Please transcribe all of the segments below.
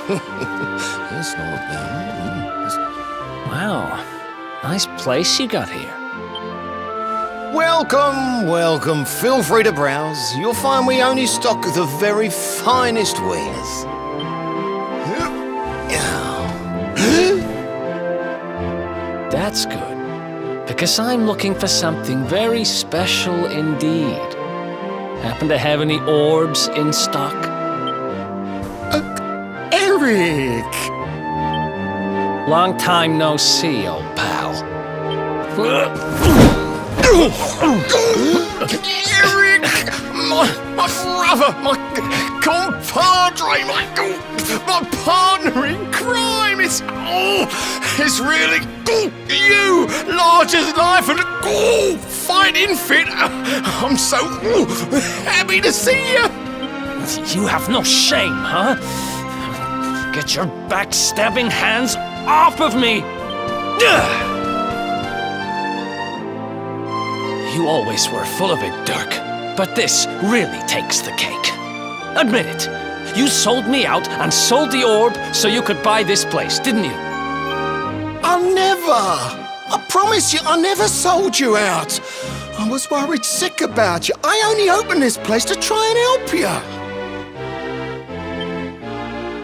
That's not bad. Wow, nice place you got here. Welcome, welcome. Feel free to browse. You'll find we only stock the very finest wares. That's good, because I'm looking for something very special indeed. Happen to have any orbs in stock? Erik! Long time no see, old pal. Erik! My brother, my compadre, my partner in crime! It's really you, large as life and fighting fit. I'm so happy to see you. You have no shame, huh? Get your backstabbing hands off of me! You always were full of it, Dirk, but this really takes the cake. Admit it. You sold me out and sold the orb so you could buy this place, didn't you? I promise you, I never sold you out. I was worried sick about you. I only opened this place to try and help you.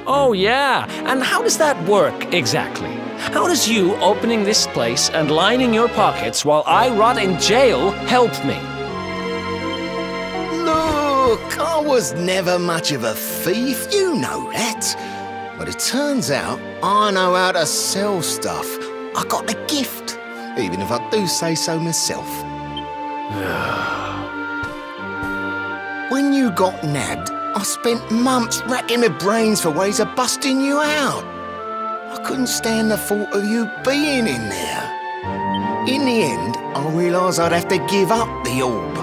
Oh, yeah. And how does that work, exactly? How does you opening this place and lining your pockets while I rot in jail help me? Look, I was never much of a thief, you know that. But it turns out I know how to sell stuff. I got the gift, even if I do say so myself. When you got nabbed, I spent months racking my brains for ways of busting you out. I couldn't stand the thought of you being in there. In the end, I realised I'd have to give up the orb.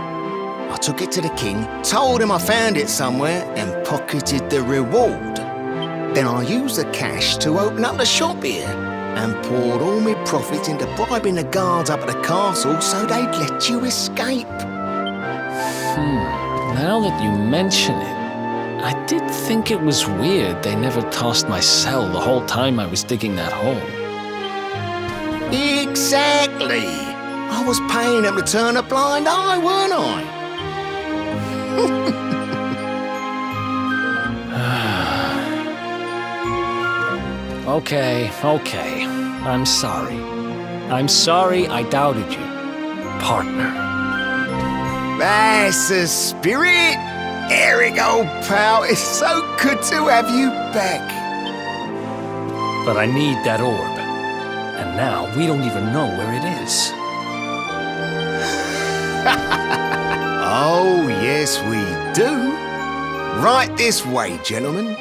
I took it to the king, told him I found it somewhere, and pocketed the reward. Then I used the cash to open up the shop here, and poured all my profits into bribing the guards up at the castle so they'd let you escape. Now that you mention it, I did think it was weird they never tossed my cell the whole time I was digging that hole. Exactly! I was paying them to turn a blind eye, weren't I? Okay. I'm sorry. I'm sorry I doubted you, partner. That's the spirit! Erik, old pal, it's so good to have you back. But I need that orb. And now we don't even know where it is. Oh, yes, we do. Right this way, gentlemen.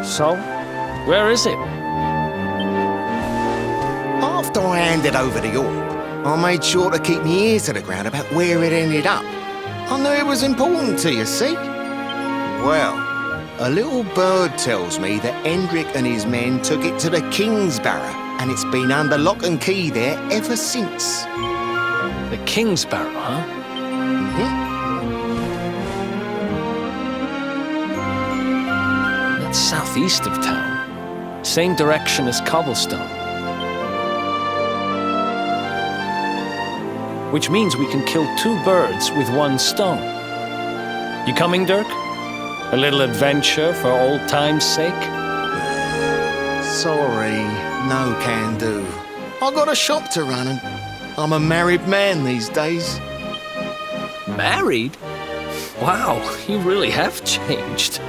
So, where is it? After I handed over the orb, I made sure to keep my ears to the ground about where it ended up. I knew it was important to you, see? Well, a little bird tells me that Hendrik and his men took it to the King's Barrow, and it's been under lock and key there ever since. The King's Barrow, huh? That's southeast of town. Same direction as Cobblestone. which means we can kill two birds with one stone. You coming, Dirk? A little adventure for old time's sake? Sorry, no can do. I got a shop to run and I'm a married man these days. Married? Wow, you really have changed.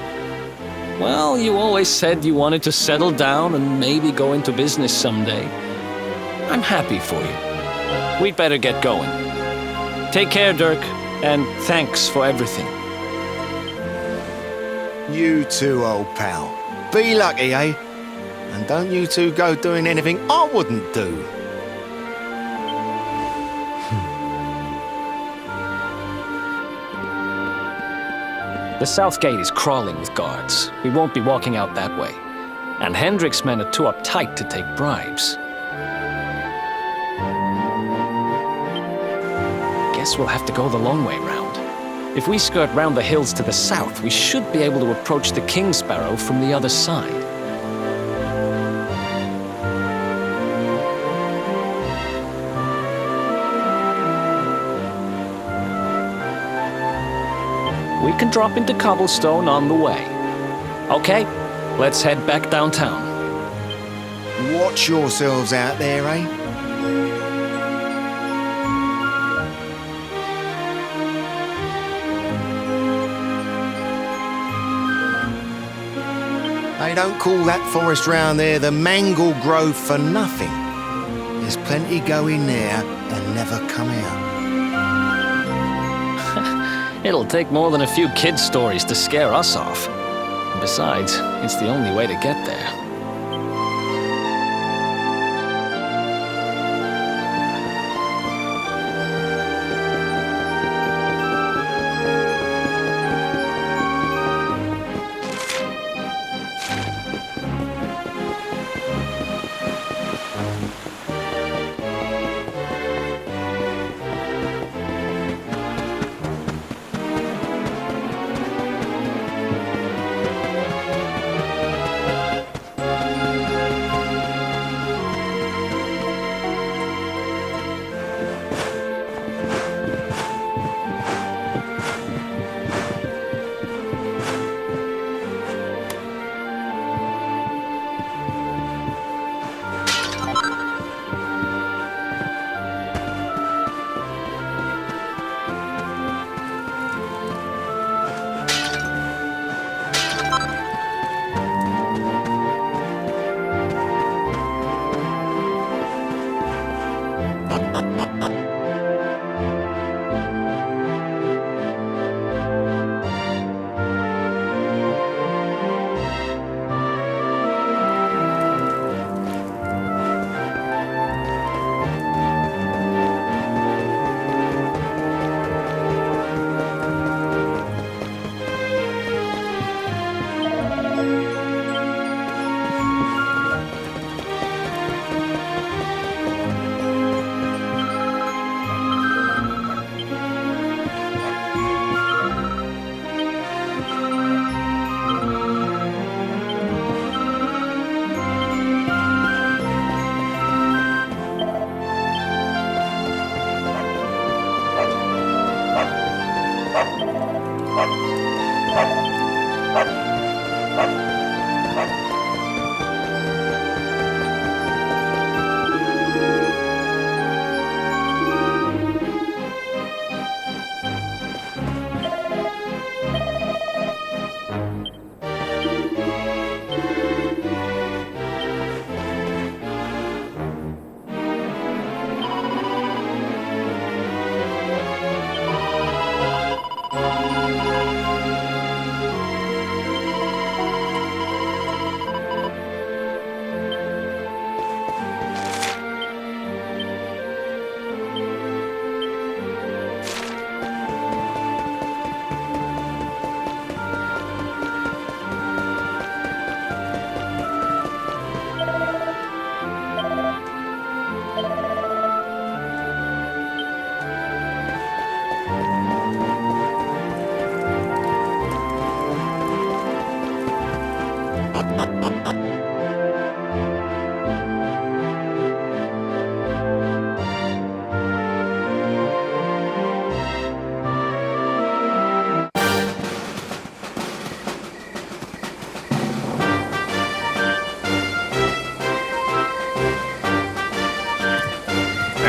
Well, you always said you wanted to settle down and maybe go into business someday. I'm happy for you. We'd better get going. Take care, Dirk, and thanks for everything. You too, old pal. Be lucky, eh? And don't you two go doing anything I wouldn't do. The south gate is crawling with guards. We won't be walking out that way. And Hendrik's men are too uptight to take bribes. Guess we'll have to go the long way round. If we skirt round the hills to the south, we should be able to approach the King Sparrow from the other side. We can drop into cobblestone on the way. Okay, let's head back downtown. Watch yourselves out there, eh? They don't call that forest round there the Mangle Grove for nothing. There's plenty go in there and never come out. It'll take more than a few kid stories to scare us off. Besides, it's the only way to get there.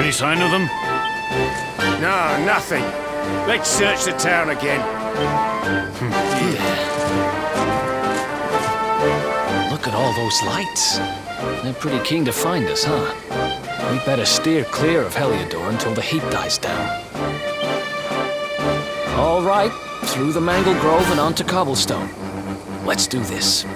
Any sign of them? No, nothing. Let's search the town again. Look at all those lights. They're pretty keen to find us, huh? We better steer clear of Heliodor until the heat dies down. All right, through the Mangle Grove and onto Cobblestone. Let's do this.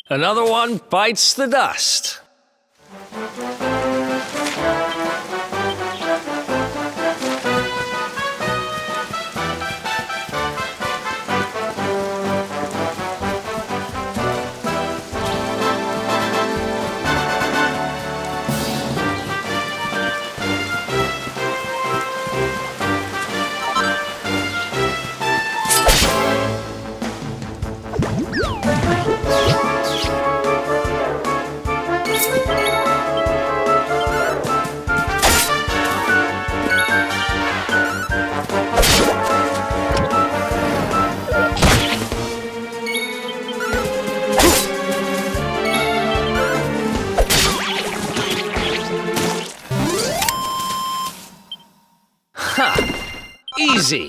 Another one bites the dust. easy.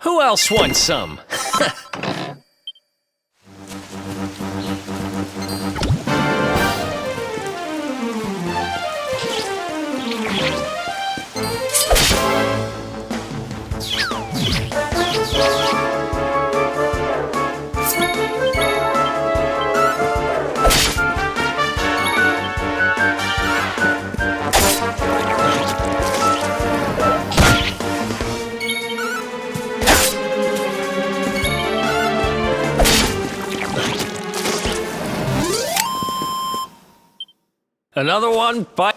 Who else wants some? Another one? Bye.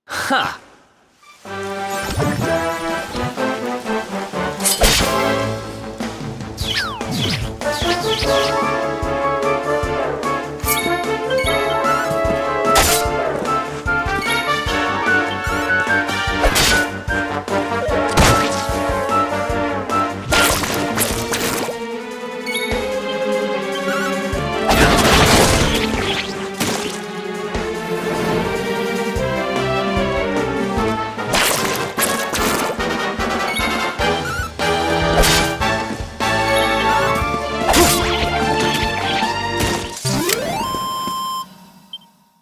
Ha!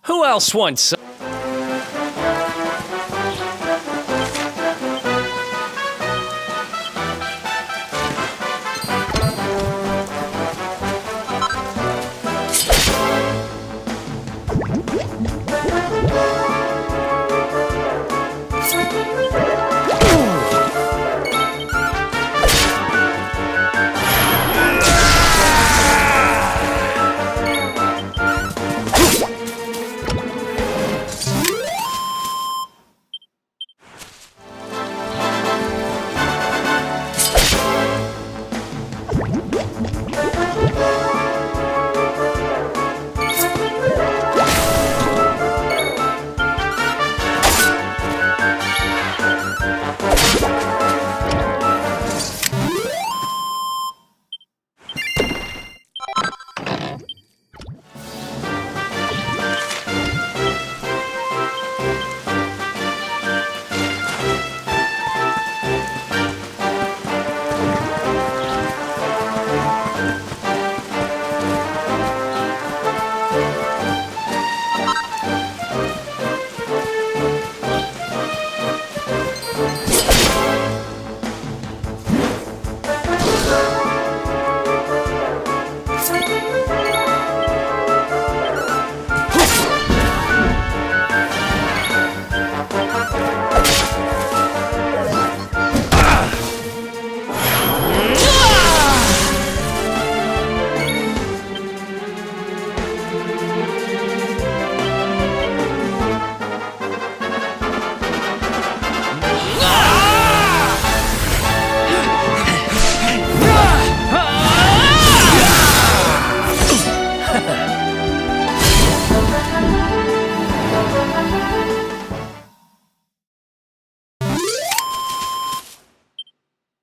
Who else wants some?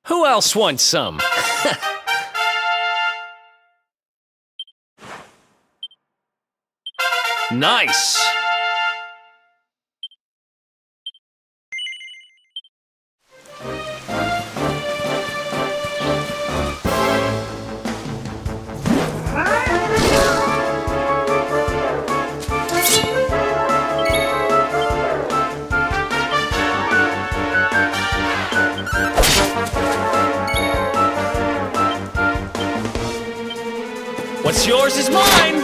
Who else wants some? Nice! What's yours is mine!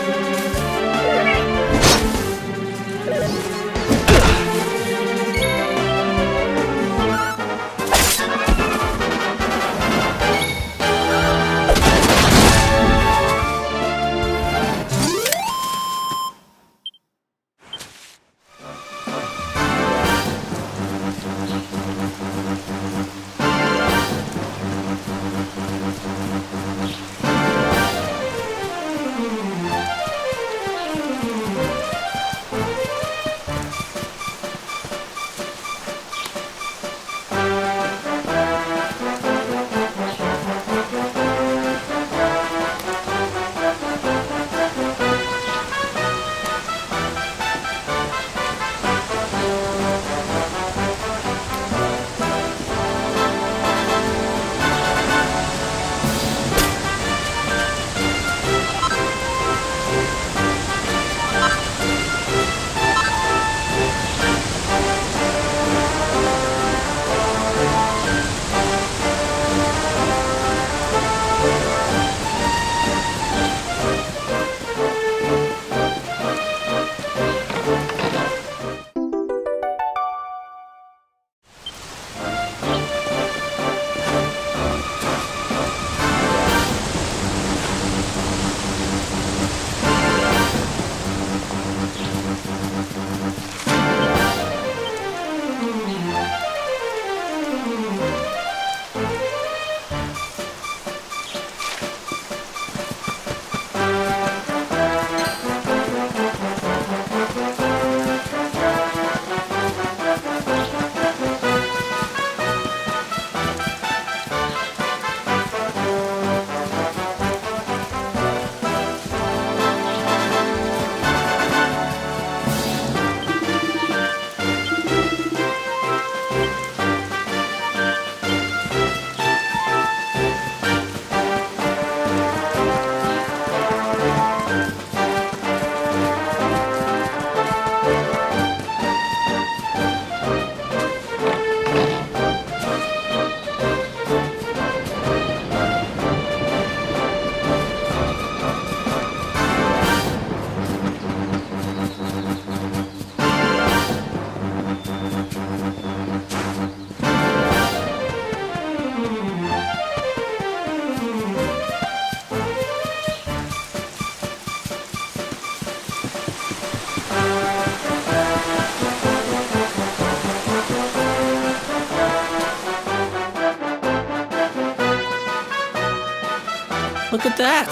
Look at that!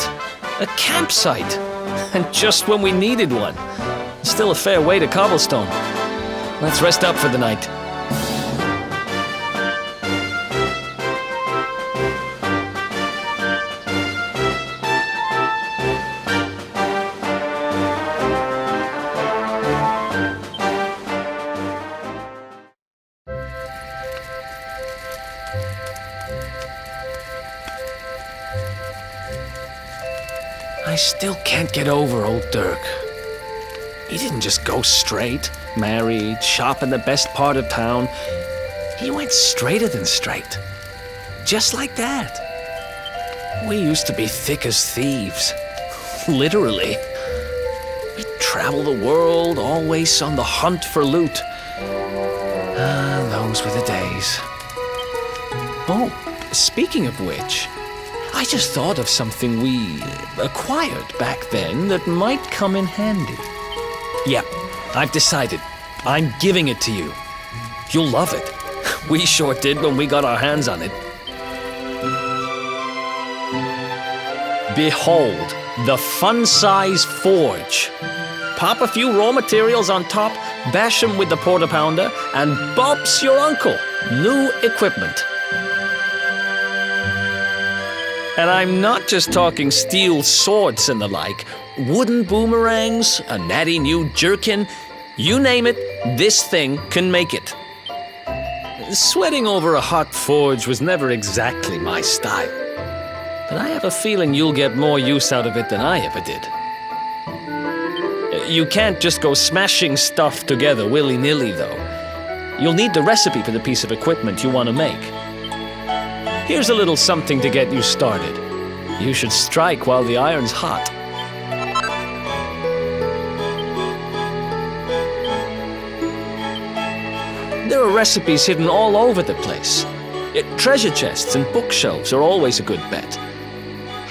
A campsite! And just when we needed one. Still a fair way to cobblestone. Let's rest up for the night. I still can't get over old Dirk. He didn't just go straight, married, shop in the best part of town. He went straighter than straight. Just like that. We used to be thick as thieves. Literally. We'd travel the world, always on the hunt for loot. Ah, those were the days. Oh, speaking of which, I just thought of something we acquired back then that might come in handy. Yep, I've decided. I'm giving it to you. You'll love it. We sure did when we got our hands on it. Behold, the fun-size forge. Pop a few raw materials on top, bash 'em with the porta pounder, and Bob's your uncle. New equipment. And I'm not just talking steel swords and the like. Wooden boomerangs, a natty new jerkin. You name it, this thing can make it. Sweating over a hot forge was never exactly my style. But I have a feeling you'll get more use out of it than I ever did. You can't just go smashing stuff together willy-nilly, though. You'll need the recipe for the piece of equipment you want to make. Here's a little something to get you started. You should strike while the iron's hot. There are recipes hidden all over the place. Treasure chests and bookshelves are always a good bet.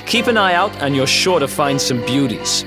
Keep an eye out and you're sure to find some beauties.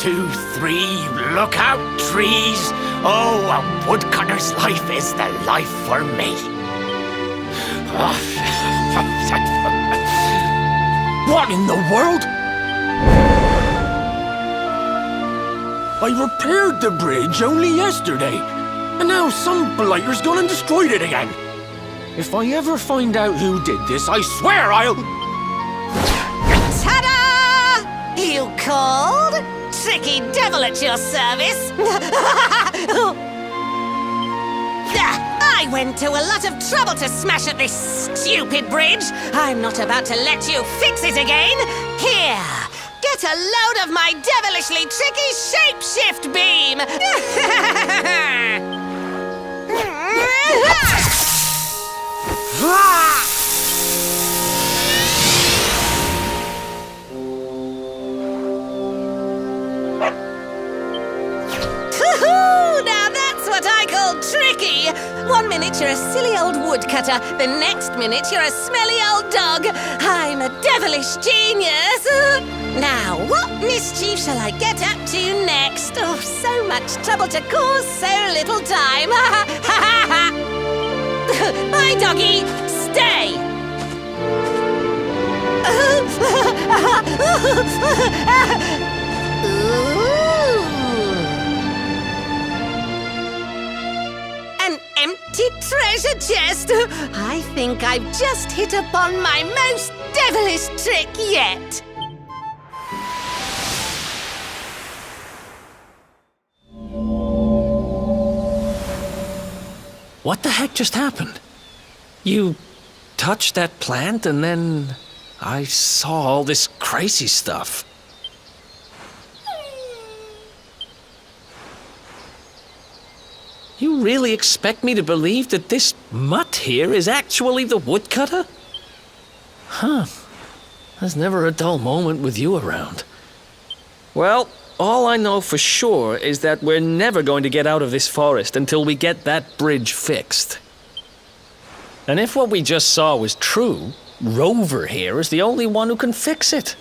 2, 3, look out, trees! Oh, a woodcutter's life is the life for me. What in the world? I repaired the bridge only yesterday, and now some blighter's gone and destroyed it again. If I ever find out who did this, I swear I'll... Ta-da! You called? Tricky devil at your service. I went to a lot of trouble to smash at this stupid bridge. I'm not about to let you fix it again. Here, get a load of my devilishly tricky shapeshift beam. Now that's what I call tricky. 1 minute you're a silly old woodcutter, the next minute you're a smelly old dog. I'm a devilish genius. Now, what mischief shall I get up to next? Oh, so much trouble to cause so little time. Bye, doggy. Stay. Empty treasure chest! I think I've just hit upon my most devilish trick yet! What the heck just happened? You touched that plant and then I saw all this crazy stuff. You really expect me to believe that this mutt here is actually the woodcutter? Huh. There's never a dull moment with you around. Well, all I know for sure is that we're never going to get out of this forest until we get that bridge fixed. And if what we just saw was true, Rover here is the only one who can fix it.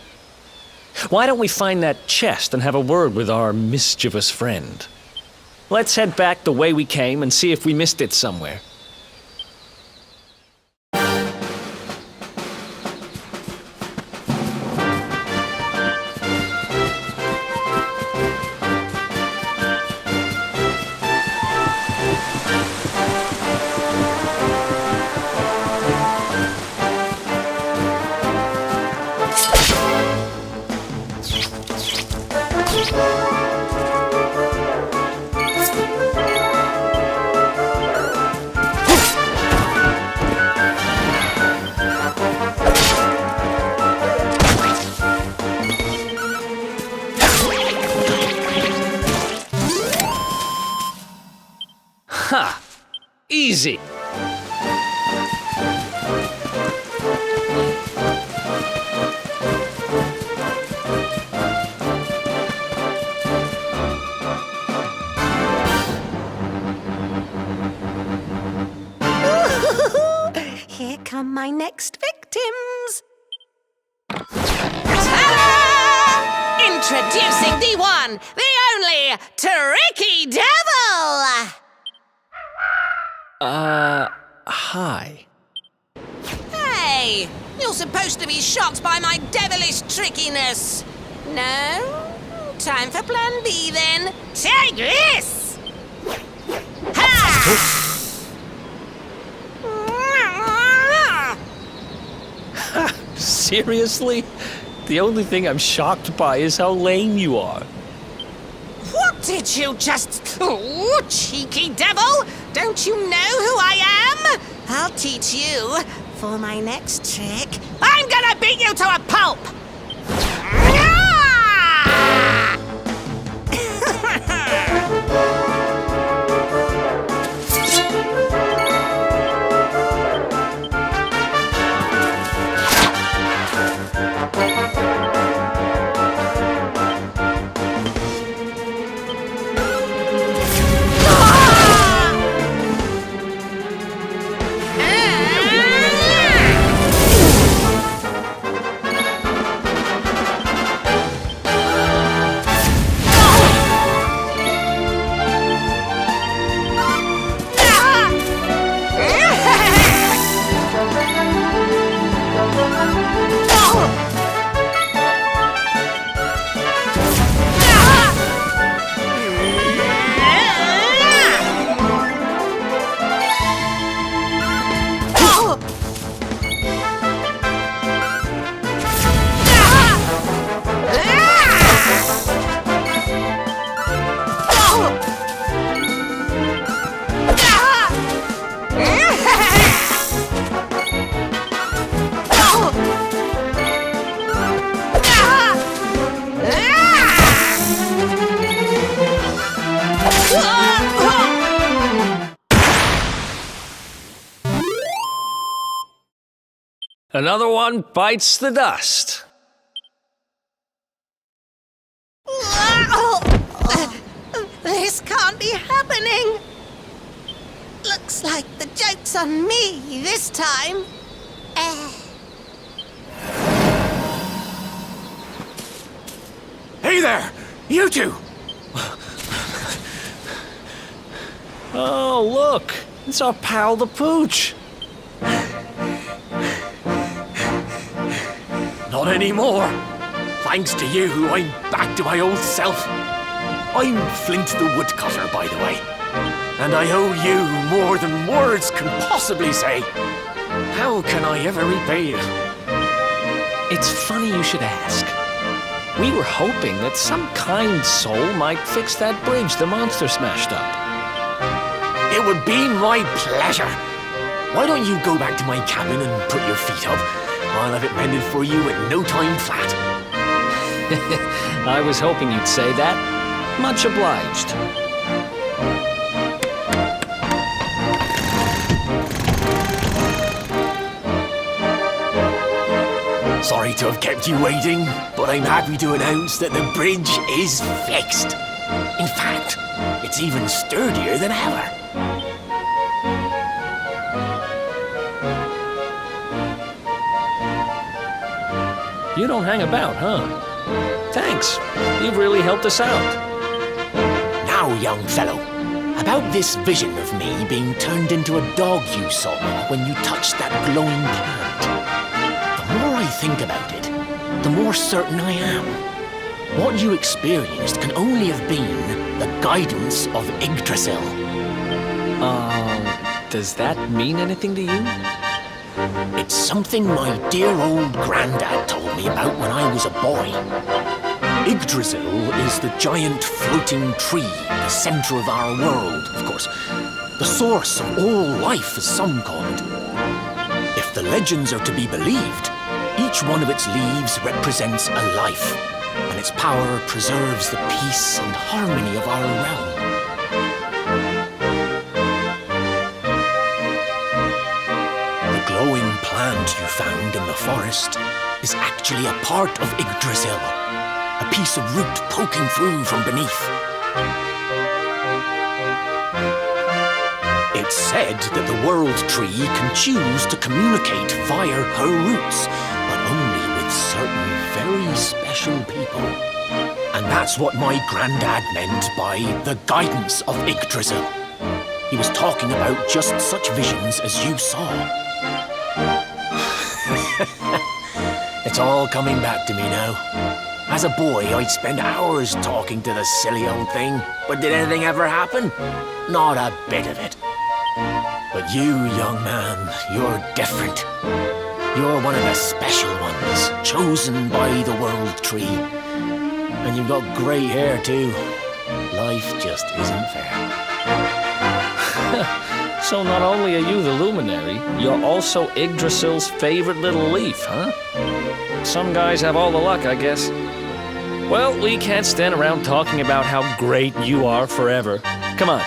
Why don't we find that chest and have a word with our mischievous friend? Let's head back the way we came and see if we missed it somewhere. Ha! Easy! Here come my next victims! Ta-da! Introducing the one, the only, Tricky Devil! Hi. Hey! You're supposed to be shocked by my devilish trickiness. No? Time for plan B then. Take this! Ha! Seriously? The only thing I'm shocked by is how lame you are. What did you just... Oh, cheeky devil! Don't you know who I am? I'll teach you. For my next trick, I'm gonna beat you to a pulp! Another one bites the dust. This can't be happening. Looks like the joke's on me this time. Hey there! You two! Oh, look! It's our pal the Pooch. Not anymore. Thanks to you, I'm back to my old self. I'm Flint the Woodcutter, by the way. And I owe you more than words can possibly say. How can I ever repay you? It's funny you should ask. We were hoping that some kind soul might fix that bridge the monster smashed up. It would be my pleasure. Why don't you go back to my cabin and put your feet up? I'll have it mended for you in no time flat. I was hoping you'd say that. Much obliged. Sorry to have kept you waiting, but I'm happy to announce that the bridge is fixed. In fact, it's even sturdier than ever. You don't hang about, huh? Thanks. You've really helped us out. Now, young fellow, about this vision of me being turned into a dog you saw when you touched that glowing plant. The more I think about it, the more certain I am. What you experienced can only have been the guidance of Yggdrasil. Does that mean anything to you? It's something my dear old granddad told me about when I was a boy. Yggdrasil is the giant floating tree, the center of our world, of course. The source of all life, as some call it. If the legends are to be believed, each one of its leaves represents a life, and its power preserves the peace and harmony of our realm. The glowing plant you found in the forest is actually a part of Yggdrasil, a piece of root poking through from beneath. It's said that the world tree can choose to communicate via her roots, but only with certain very special people. And that's what my granddad meant by the guidance of Yggdrasil. He was talking about just such visions as you saw. It's all coming back to me now. As a boy, I'd spend hours talking to the silly old thing, but did anything ever happen? Not a bit of it. But you, young man, you're different. You're one of the special ones, chosen by the World Tree. And you've got grey hair, too. Life just isn't fair. So not only are you the luminary, you're also Yggdrasil's favorite little leaf, huh? Some guys have all the luck, I guess. Well, we can't stand around talking about how great you are forever. Come on.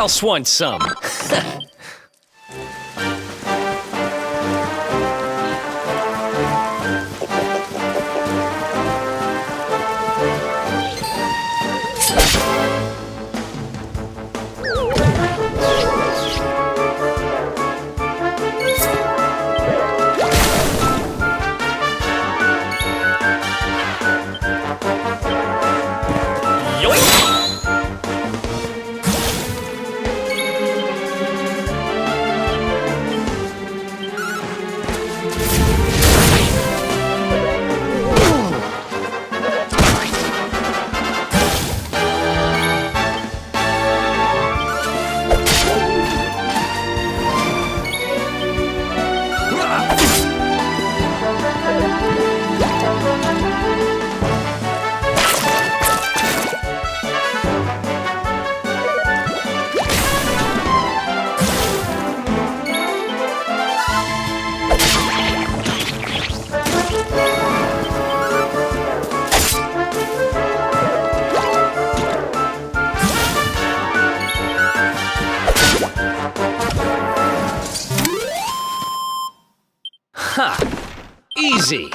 else wants some? Ha! Easy!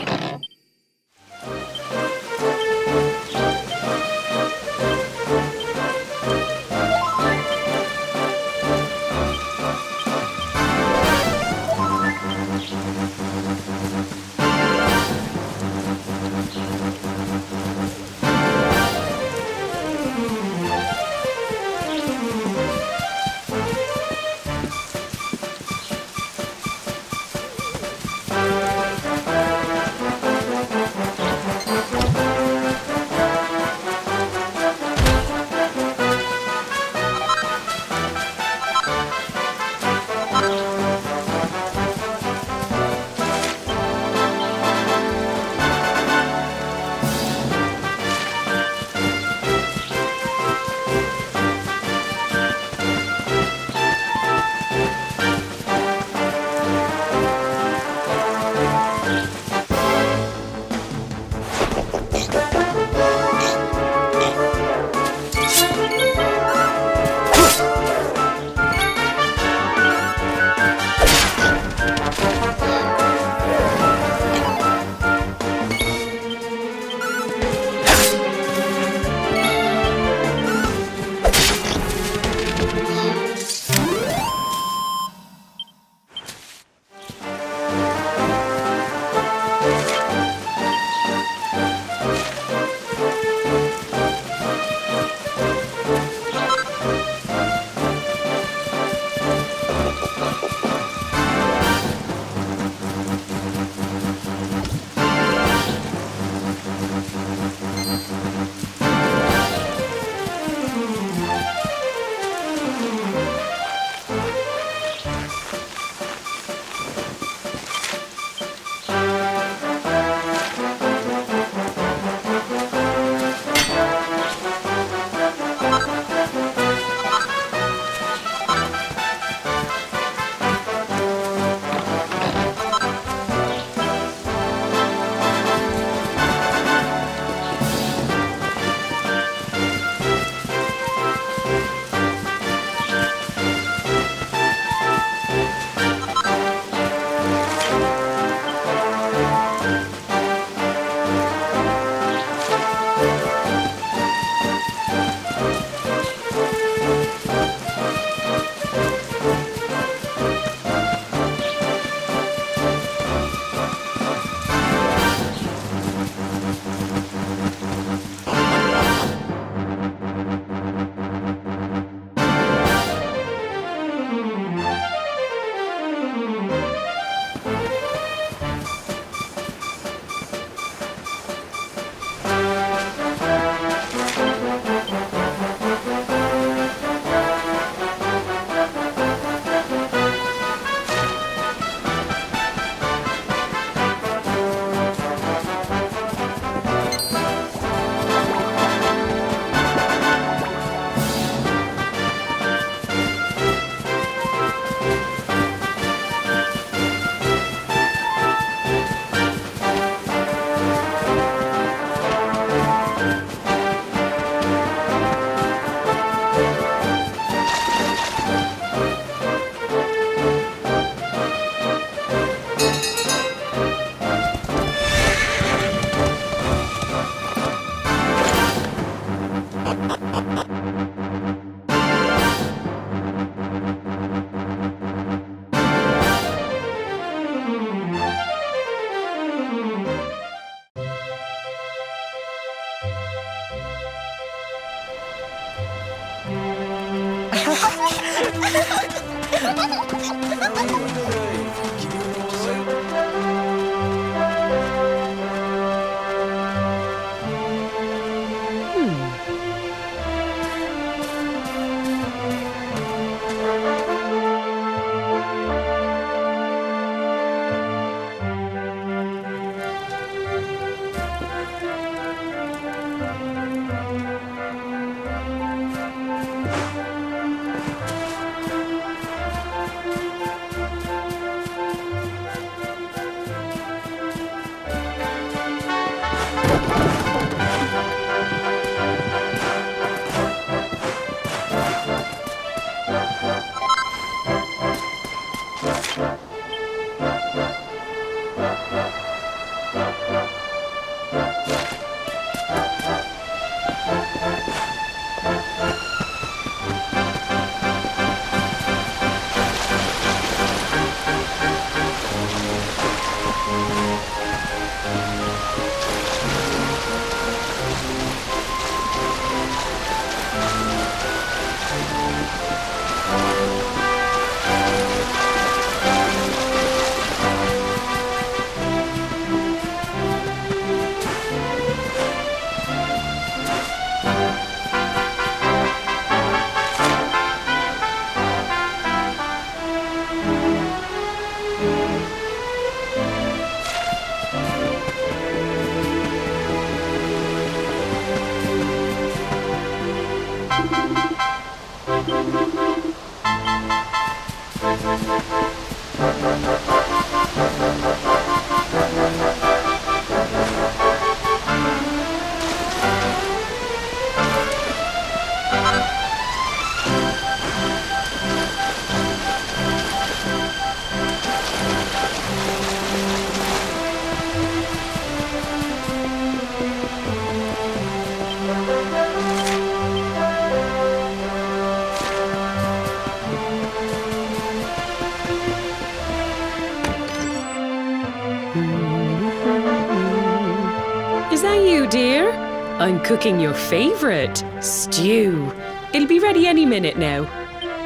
Is that you, dear? I'm cooking your favorite, stew. It'll be ready any minute now.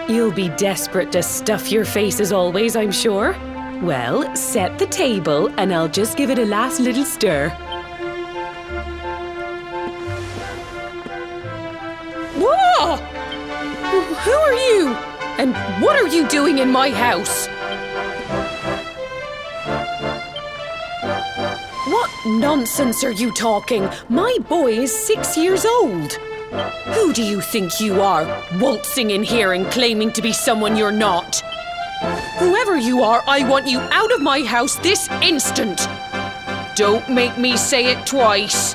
You'll be desperate to stuff your face as always, I'm sure. Well, set the table and I'll just give it a last little stir. Whoa! Who are you? And what are you doing in my house? What nonsense are you talking? My boy is 6 years old. Who do you think you are, waltzing in here and claiming to be someone you're not? Whoever you are, I want you out of my house this instant. Don't make me say it twice.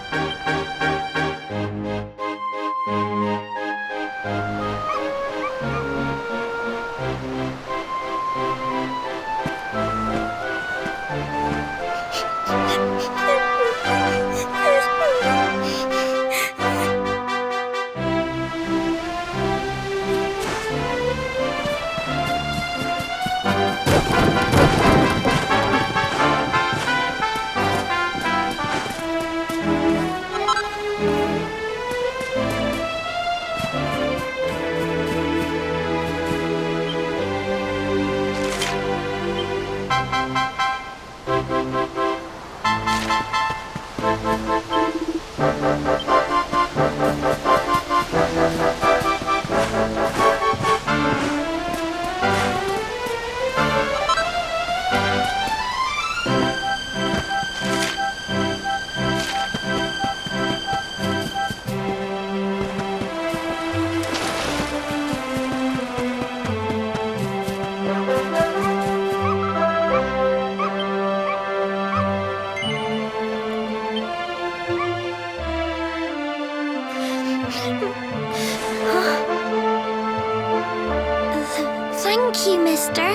Thank you, mister.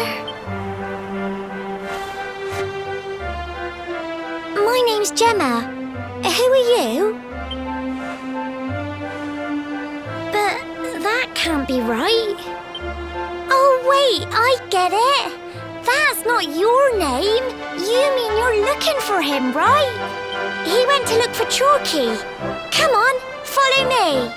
My name's Gemma. Who are you? But that can't be right. Oh, wait, I get it. That's not your name. You mean you're looking for him, right? He went to look for Chalky. Come on, follow me.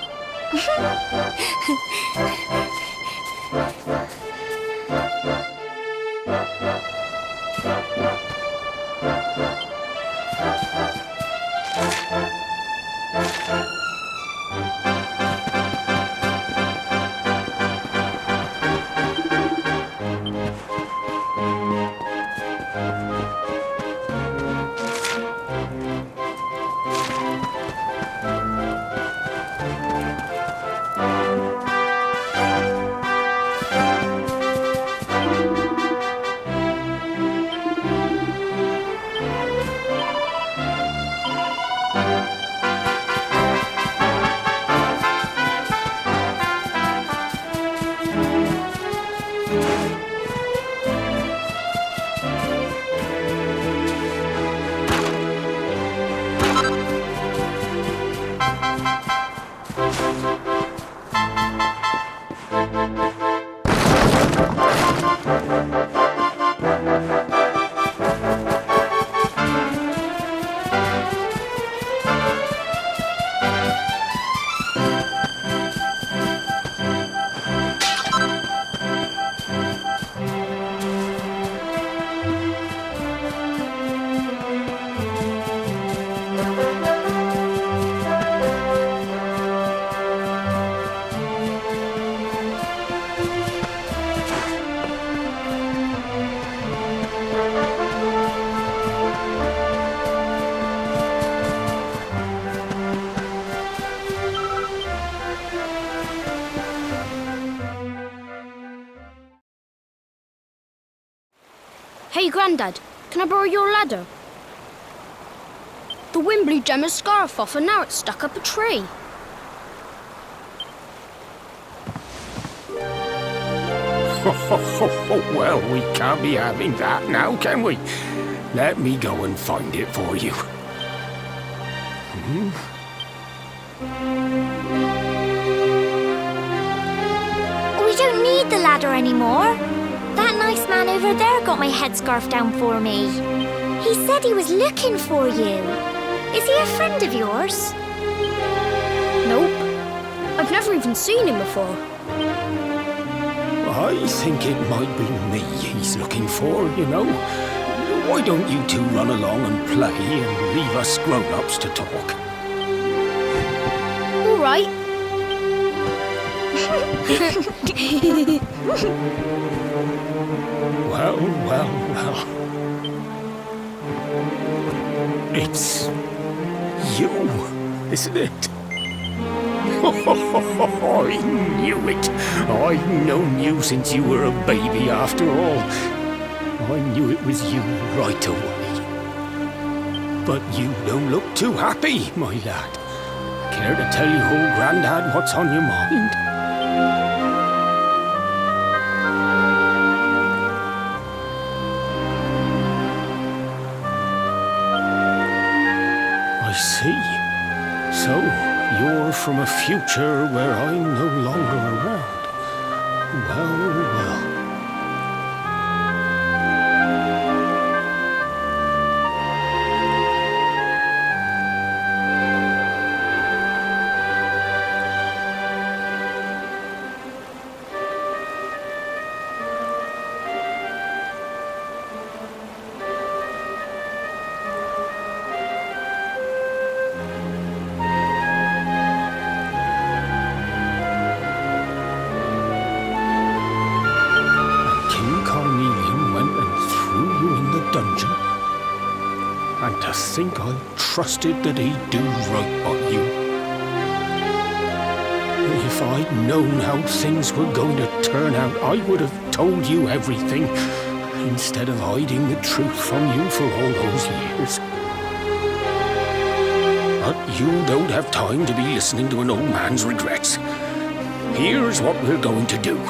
Hey, Grandad, can I borrow your ladder? The wind blew Gemma's scarf off and now it's stuck up a tree. Well, we can't be having that now, can we? Let me go and find it for you. We don't need the ladder anymore. That nice man over there got my headscarf down for me. He said he was looking for you. Is he a friend of yours? Nope. I've never even seen him before. I think it might be me he's looking for, you know. Why don't you two run along and play and leave us grown-ups to talk? All right. Well. It's you, isn't it? I knew it. I've known you since you were a baby after all. I knew it was you right away. But you don't look too happy, my lad. Care to tell your old Grandad what's on your mind? I see. So, you're from a future where I'm no longer around. Well. Dungeon. And to think I trusted that he'd do right by you. If I'd known how things were going to turn out, I would have told you everything, instead of hiding the truth from you for all those years. But you don't have time to be listening to an old man's regrets. Here's what we're going to do.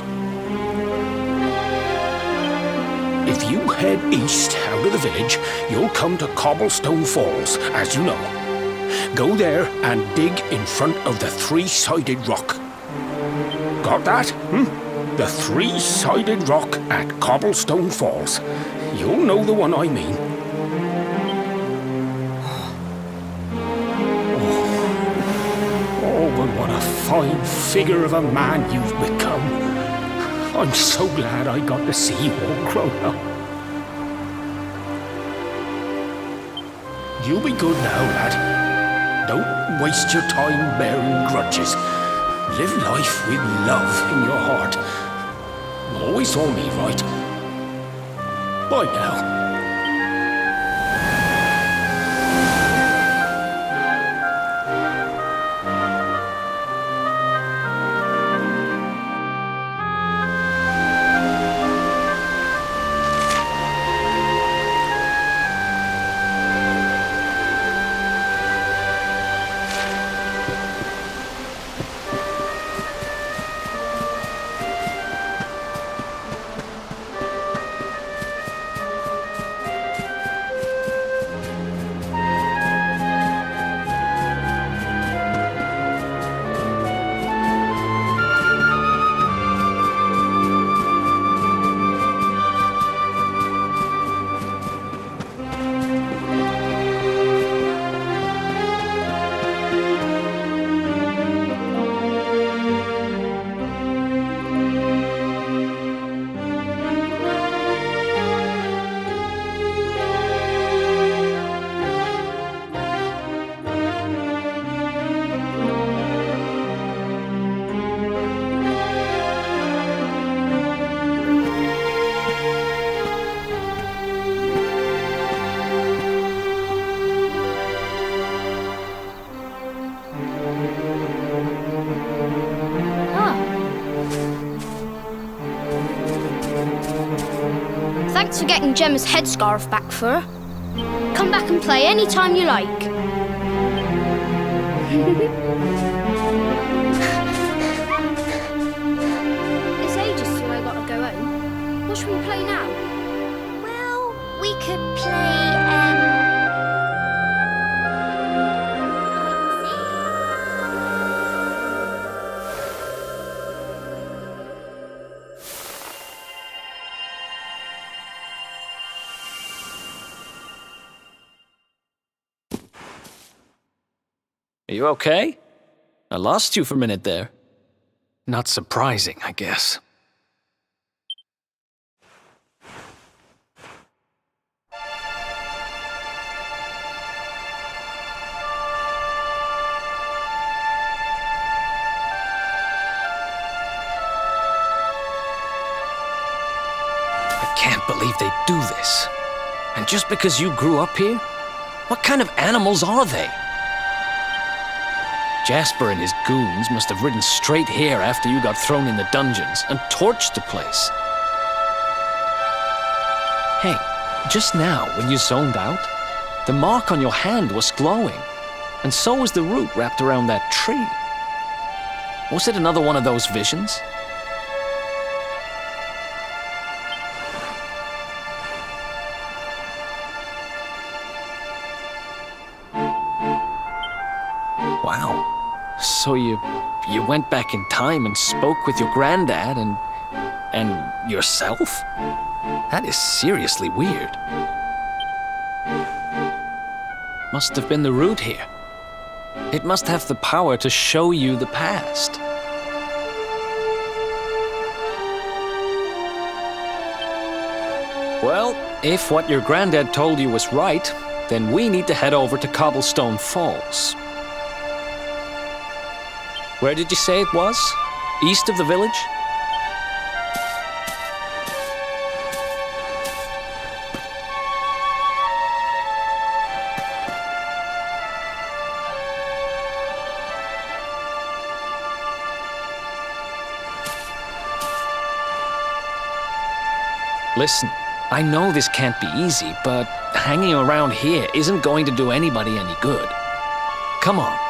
If you head east out of the village, you'll come to Cobblestone Falls, as you know. Go there and dig in front of the three-sided rock. Got that? The three-sided rock at Cobblestone Falls. You'll know the one I mean. Oh, but what a fine figure of a man you've become. I'm so glad I got to see you all grown up. You be good now, lad. Don't waste your time bearing grudges. Live life with love in your heart. Always hold me right. Bye now. Thanks for getting Gemma's headscarf back for her. Come back and play any time you like. It's ages till I gotta go home. What should we play now? Well, we could play, Are you okay? I lost you for a minute there. Not surprising, I guess. I can't believe they do this. And just because you grew up here? What kind of animals are they? Jasper and his goons must have ridden straight here after you got thrown in the dungeons and torched the place. Hey, just now when you zoned out, the mark on your hand was glowing, and so was the root wrapped around that tree. Was it another one of those visions? Wow. So you went back in time and spoke with your granddad and yourself? That is seriously weird. Must have been the root here. It must have the power to show you the past. Well, if what your granddad told you was right, then we need to head over to Cobblestone Falls. Where did you say it was? East of the village? Listen, I know this can't be easy, but hanging around here isn't going to do anybody any good. Come on.